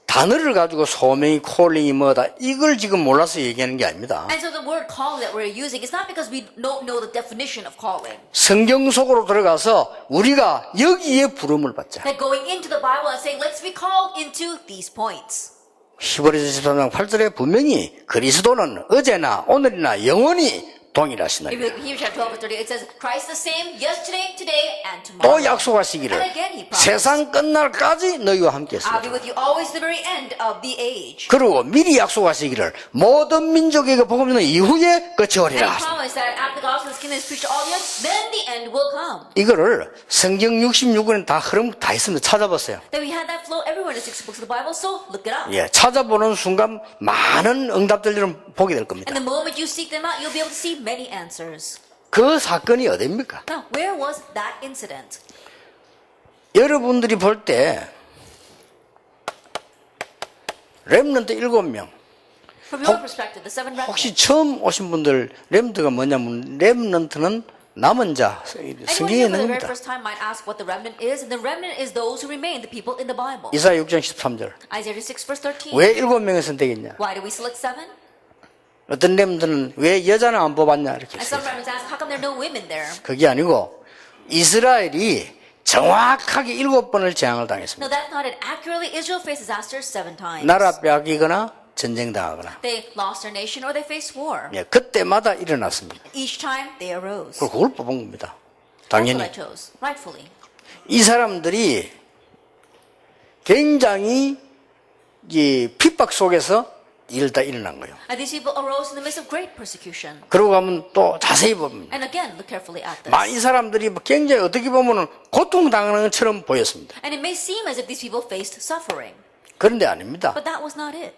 단어를 가지고 소명이 콜링이 뭐다 이걸 지금 몰라서 얘기하는 게 아닙니다. And so the word calling that we're using is not because we don't know the definition of calling. 성경 속으로 들어가서 우리가 여기에 부름을 받자. That going into the Bible and saying, let's be called into these points. 히브리서 13장 8절에 분명히 그리스도는 어제나 오늘이나 영원히 동일하시나니 If you look at Hebrews chapter 12 verse 30, it says, Christ the same yesterday, today, and 또 tomorrow. 약속하시기를 And again he promised, 세상 끝날까지 너희와 함께 I'll be 있으리라. with you always to the very end of the age. 그리고 미리 약속하시기를 모든 민족에게 복음 전한 이후에 And 끝이 he 오리라. promised that after the gospel of his kingdom is preached to all the earth, then the end will come. 이거를 성경 66권에 다 흐름 다 있습니다. 찾아보세요. Then we had that flow everywhere in the 6 books of the Bible, so look it up. 예, 찾아보는 순간 많은 응답들을 보게 될 겁니다. And the moment you seek them out, you'll be able to see many answers. 그 사건이 어디입니까? Now, where was that incident? 여러분들이 볼 때 렘넌트 7명 From your perspective, the seven remnants. 혹시 처음 오신 분들 렘넌트가 뭐냐면 렘넌트는 남은 자 Anyone 성경에 here for 있는 the very 겁니다. first time might ask what the remnant is, and the remnant is those who remain, the people in the Bible. 이사야 6장 13절 Isaiah 6 verse 13. 왜 7명을 선택했냐? Why did we select 7? 어떤 렘넌트는 왜 여자는 안 뽑았냐 이렇게 And 했어요. some remnants ask, how come there are no women there? 그게 아니고 이스라엘이 정확하게 7번을 재앙을 당했습니다. No, that's not it. Accurately, Israel faced disasters 7 times. 나라 빼앗기거나 전쟁당하거나 They lost their nation or they faced war. 예, 그때마다 일어났습니다. Each time they arose. 그걸 뽑은 겁니다. That's 당연히 what I chose, rightfully. 이 사람들이 굉장히 이 핍박 속에서 일 다 일어난 거예요. And these people arose in the midst of great persecution. 그러고 가면 또 자세히 봅니다. And again, look carefully at this. 이 사람들이 굉장히 어떻게 보면 고통당하는 것처럼 보였습니다. And it may seem as if these people faced suffering. 그런데 아닙니다. But that was not it.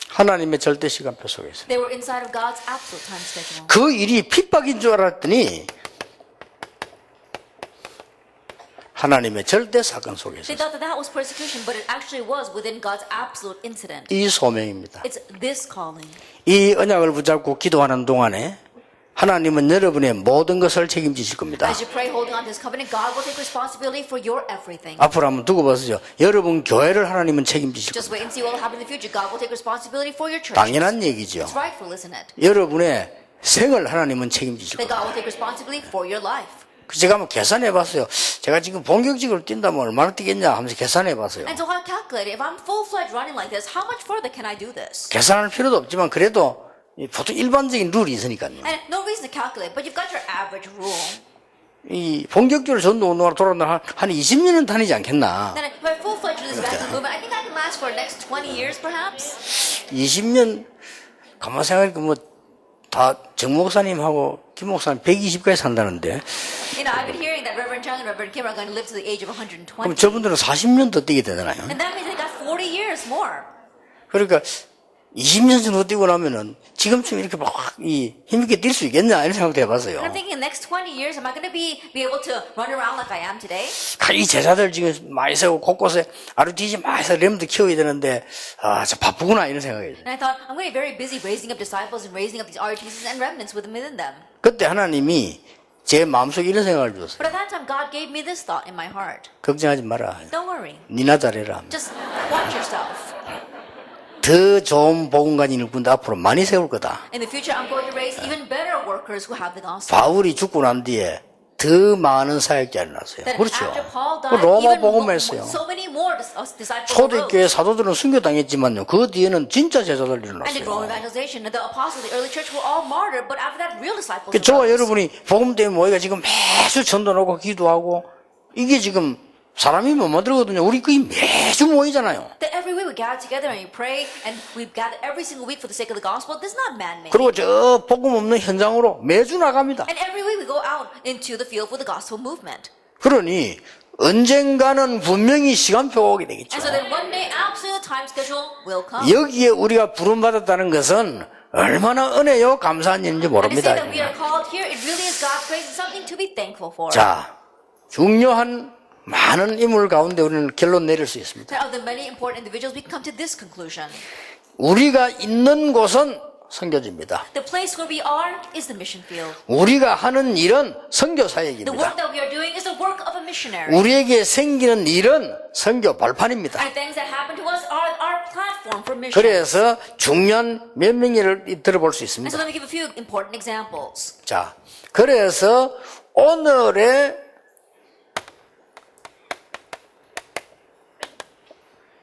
하나님의 절대 시간표 속에서 They were inside of God's absolute time schedule. 그 일이 핍박인 줄 알았더니 하나님의 절대 사건 속에서 They thought that that was persecution, but it actually was within God's absolute incident. 이 소명입니다. It's this calling. 이 언약을 붙잡고 기도하는 동안에 하나님은 여러분의 모든 것을 책임지실 겁니다. As you pray, holding on to this covenant, God will take responsibility for your everything. 앞으로 한번 두고 보세요. 여러분 교회를 하나님은 책임지실 Just 겁니다. wait and see what will happen in the future. God will take responsibility for your church. 당연한 얘기죠. It's rightful, isn't it? 여러분의 생을 하나님은 책임지실 That 겁니다. God will take responsibility for your life. 제가 한번 계산해 봤어요. 제가 지금 본격적으로 뛴다면 얼마나 뛰겠냐 하면서 계산해 봤어요. And so I calculated, if I'm full-fledged running like this, how much further can I do this? 계산할 필요도 없지만 그래도 보통 일반적인 룰이 있으니까요. And no reason to calculate, but you've got your average rule. 이 본격적으로 전도 운동하러 돌아온다 한 20년은 다니지 않겠나. Then if I full-fledged do this vacuum movement, I think I can last for the next 20 years, perhaps. 20년 가만 생각하니까 뭐 다 정 목사님하고 김 목사님 120까지 산다는데 You know, I've been hearing that Reverend Chung and Reverend Kim are going to live to the age of 120. 그럼 저분들은 40년 더 뛰게 되잖아요. And that means they got 40 years more. 그러니까 20년 정도 뛰고 나면은 지금쯤 이렇게 막 이 힘있게 뛸 수 있겠냐 이런 생각도 해봤어요. And I'm thinking, in the next 20 years, am I going to be able to run around like I am today? 이 제자들 지금 많이 세우고 곳곳에 RUTC 많이 해서 렘도 키워야 되는데 저 바쁘구나 이런 생각이 And I thought, I'm going to be very busy raising up disciples and raising up these RTCs and remnants within them. 그때 하나님이 제 마음속에 이런 생각을 주었어요. But at that time, God gave me this thought in my heart. 걱정하지 마라. Don't worry. 니나 잘해라. Just watch yourself. 더 좋은 복음가진 일꾼들 앞으로 많이 세울 거다. In the future, I'm going to raise even better workers who have the gospel. 바울이 죽고 난 뒤에 더 많은 사역자를 낳았어요. That 그렇죠. after Paul 그 died, 로마 even 복음했어요. so many more disciples arose. 초대교회 사도들은 순교당했지만요. 그 뒤에는 진짜 제자들 And in Roman 일어났어요. evangelization, the apostles of the early church were all martyred, but after that, real disciples 저와 arose. 여러분이 복음 때문에 모이가 지금 매주 전도 놓고 기도하고 이게 지금 사람이 못 만들거든요. 우리 거의 매주 모이잖아요. That every week we gather together and we pray, and we gather every single week for the sake of the gospel. This is not man-made. 그리고 저 복음 없는 현장으로 매주 나갑니다. And every week we go out into the field for the gospel movement. 그러니 언젠가는 분명히 시간표가 오게 되겠죠. And so that one day, absolutely the time schedule will come. 여기에 우리가 부름받았다는 것은 얼마나 은혜요 감사한 일인지 And to say 모릅니다. that we are called here, it really is God's grace and something to be thankful for. 자, 중요한 많은 인물 가운데 우리는 결론 내릴 수 있습니다. That of the many important individuals, we come to this conclusion. 우리가 있는 곳은 선교지입니다. The place where we are is the mission field. 우리가 하는 일은 선교 The 사역입니다. work that we are doing is the work of a missionary. 우리에게 생기는 일은 선교 발판입니다. And things that happen to us are our platform for mission. 그래서 중요한 몇 명을 들어볼 수 And 있습니다. so let me give a few important examples. 자, 그래서 오늘의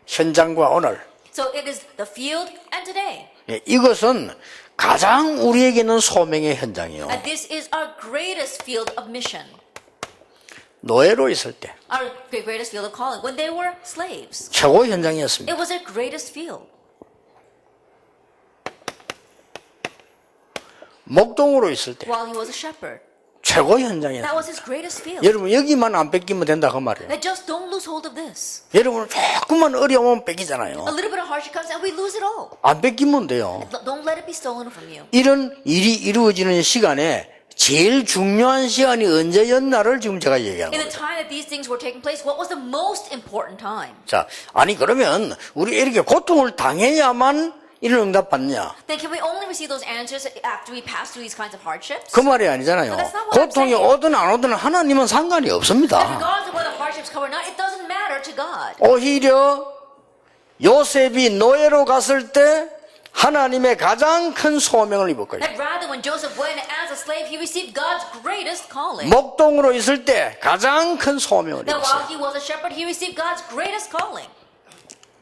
현장과 오늘 So it is the field and today. 이것은 가장 우리에게는 소명의 현장이요. And this is our greatest field of mission. 노예로 있을 때 Our greatest field of calling. When they were slaves, 최고 현장이었습니다. it was their greatest field. 목동으로 있을 때 While he was a shepherd, 최고 that 현장이었습니다. was his greatest field. 여러분 여기만 안 뺏기면 된다 그 말이에요. That just don't lose hold of this. 여러분 조금만 어려우면 뺏기잖아요. A little bit of hardship comes and we lose it all. 안 뺏기면 돼요. Don't let it be stolen from you. 이런 일이 이루어지는 시간에 제일 중요한 시간이 언제였나를 지금 제가 얘기하는 In the 거예요. time that these things were taking place, what was the most important time? 자, 아니 그러면 우리 이렇게 고통을 당해야만 이런 응답 받냐? Then can we only receive those answers after we pass through these kinds of hardships? 그 말이 아니잖아요. But that's not what I'm 고통이 saying. 오든 안 오든 하나님은 상관이 That 없습니다. regardless of whether hardships come or not, it doesn't matter to God. 오히려 요셉이 노예로 갔을 때 하나님의 가장 큰 소명을 입었거든요. That rather when Joseph went as a slave, he received God's greatest calling. 목동으로 있을 때 가장 큰 소명을 That while 입었어요. he was a shepherd, he received God's greatest calling.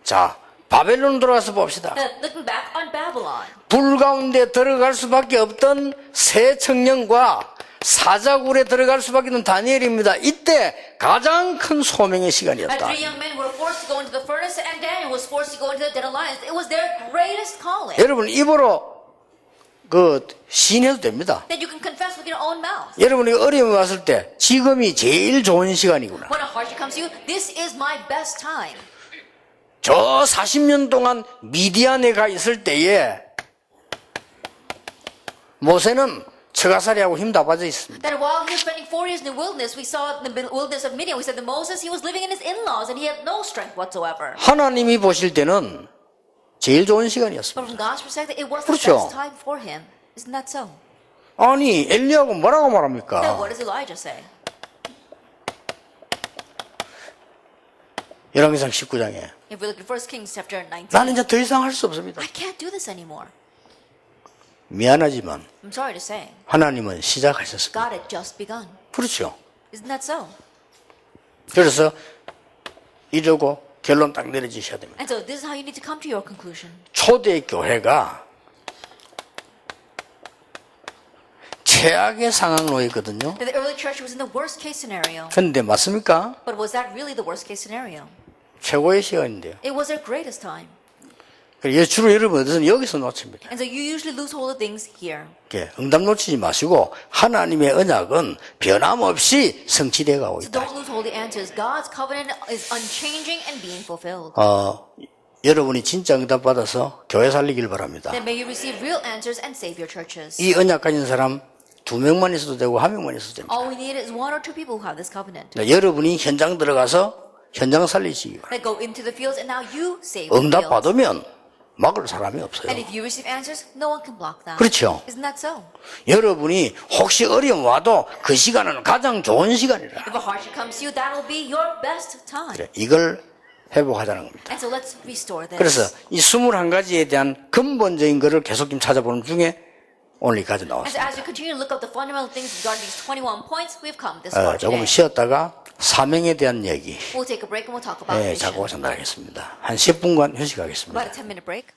자, 바벨론 들어가서 봅시다. Looking back on Babylon, 불 가운데 들어갈 수밖에 없던 새 청년과 사자굴에 들어갈 수밖에 없는 다니엘입니다. 이때 가장 큰 소명의 and 시간이었다. three young men were forced to go into the furnace, and Daniel was forced to go into the den of lions. It was their greatest calling. 여러분 입으로 그 시인해도 됩니다. That you can confess with your own mouth. 여러분이 어려움이 왔을 때 지금이 제일 좋은 시간이구나. When a hardship comes to you, this is my best time. 저 40년 동안 미디안에 가 있을 때에 모세는 처가살이하고 힘 다 빠져 있습니다. That while he was spending 4 years in the wilderness, we saw in the wilderness of Midian, we said that Moses, he was living in his in-laws and he had no strength whatsoever. 하나님이 보실 때는 제일 좋은 시간이었습니다. But from God's perspective, it was the 그렇죠. best time for him. Isn't that so? 아니 엘리야가 뭐라고 Then 말합니까? what does Elijah say? 열왕기상 19장에 If we look at 1 Kings chapter 19, 나는 이제 더 이상 할 수 없습니다. I can't do this anymore. 미안하지만 I'm sorry to say, 하나님은 시작하셨습니다. God had just begun. 그렇죠. Isn't that so? 그래서 이러고 결론 딱 내려주셔야 됩니다. And so this is how you need to come to your conclusion. 초대 교회가 최악의 상황로였거든요. That the early church was in the worst case scenario. 그런데 맞습니까? But was that really the worst case scenario? 최고의 시간인데요. It was their greatest time. 주로 여러분들은 여기서 놓칩니다. And so you usually lose hold of things here. 응답 놓치지 마시고 하나님의 언약은 변함없이 성취되어 가고 So 있다. don't lose hold of the answers. God's covenant is unchanging and being fulfilled. 여러분이 진짜 응답 받아서 교회 살리길 바랍니다. Then may you receive real answers and save your churches. 이 언약 가진 사람 2명만 있어도 되고 1명만 있어도 됩니다. All we need is 1 or 2 people who have this covenant. 여러분이 현장 들어가서 현장 살리시기 바랍니다. That go into the fields and now you save the 응답 fields. 받으면 막을 사람이 없어요. And if you receive answers, no one can block that. 그렇죠. Isn't that so? 여러분이 혹시 어려움 와도 그 시간은 가장 좋은 시간이라. If a hardship comes to you, that'll be your best time. 그래, 이걸 회복하자는 겁니다. And so let's restore this. 그래서 이 21가지에 대한 근본적인 것을 계속 좀 찾아보는 중에 오늘 여기까지 And so 나왔습니다. as we continue to look up the fundamental things regarding these 21 points, we've come this far 조금 today. 쉬었다가 사명에 대한 얘기 We'll take a break and we'll talk about mission. 자고 전달하겠습니다. 한 10분간 휴식하겠습니다. About a 10-minute break.